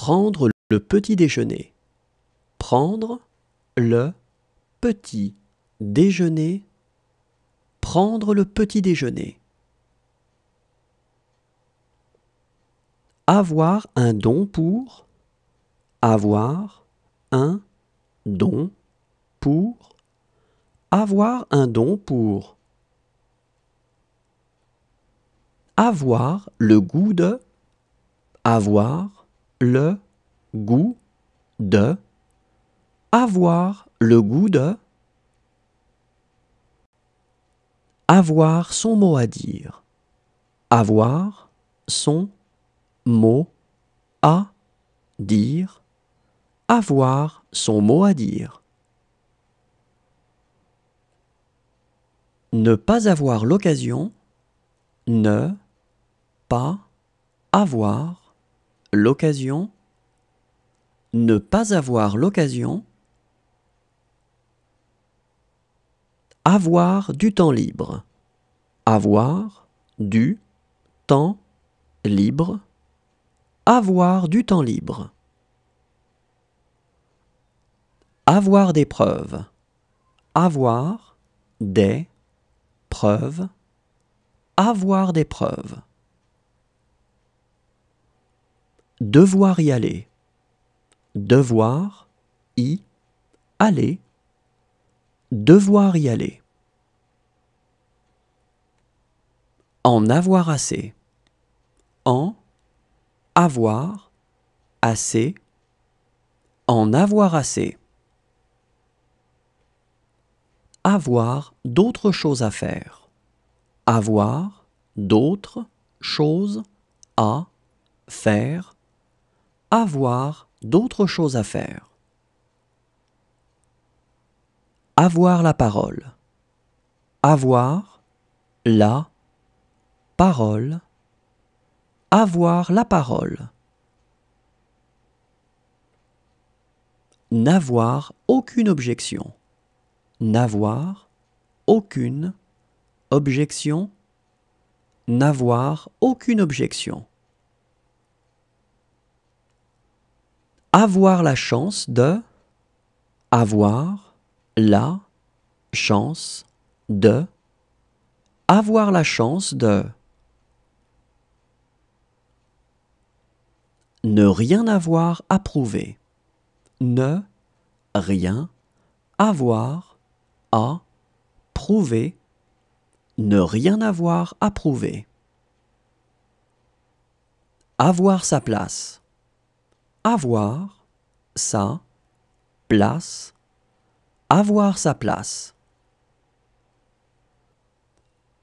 Prendre le petit déjeuner. Prendre le petit déjeuner. Prendre le petit déjeuner. Avoir un don pour. Avoir un don pour. Avoir un don pour. Avoir le goût de. Avoir le goût de. Avoir le goût de. Avoir son mot à dire. Avoir son mot à dire. Avoir son mot à dire. Ne pas avoir l'occasion. Ne pas avoir l'occasion. Ne pas avoir l'occasion. Avoir du temps libre. Avoir du temps libre. Avoir du temps libre. Avoir des preuves. Avoir des preuves. Avoir des preuves. Devoir y aller. Devoir y aller. Devoir y aller. En avoir assez. En avoir assez. En avoir assez. Avoir d'autres choses à faire. Avoir d'autres choses à faire. Avoir d'autres choses à faire. Avoir la parole. Avoir la parole. Avoir la parole. N'avoir aucune objection. N'avoir aucune objection. N'avoir aucune objection. Avoir la chance de. Avoir la chance de. Avoir la chance de. Ne rien avoir à prouver. Ne rien avoir à prouver. Ne rien avoir à prouver. Avoir sa place. Avoir sa place. Avoir sa place.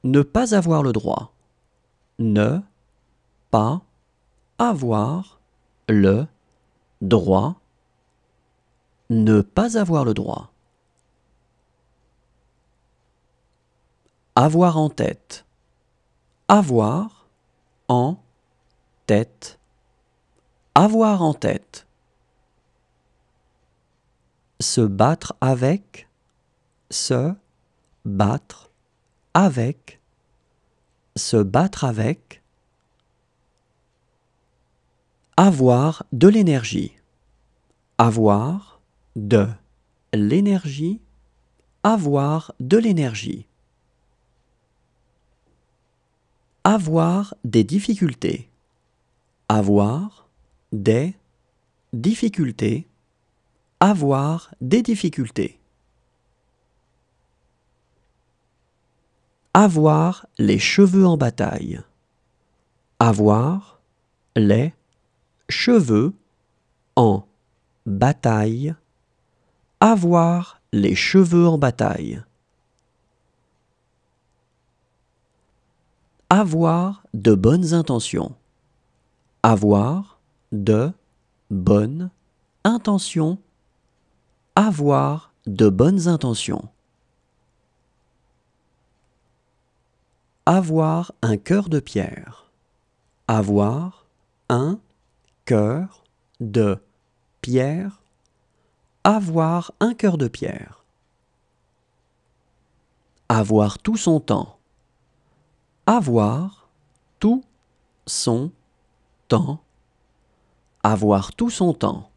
Ne pas avoir le droit. Ne pas avoir le droit. Ne pas avoir le droit. Avoir en tête. Avoir en tête. Avoir en tête. Se battre avec. Se battre avec. Se battre avec. Avoir de l'énergie. Avoir de l'énergie. Avoir de l'énergie. Avoir des difficultés. Avoir des difficultés. Avoir des difficultés. Avoir les cheveux en bataille. Avoir les cheveux en bataille. Avoir les cheveux en bataille. Avoir de bonnes intentions. Avoir de bonnes intentions. Avoir de bonnes intentions. Avoir un cœur de pierre. Avoir un cœur de pierre. Avoir un cœur de pierre. Avoir tout son temps. Avoir tout son temps. Avoir tout son temps.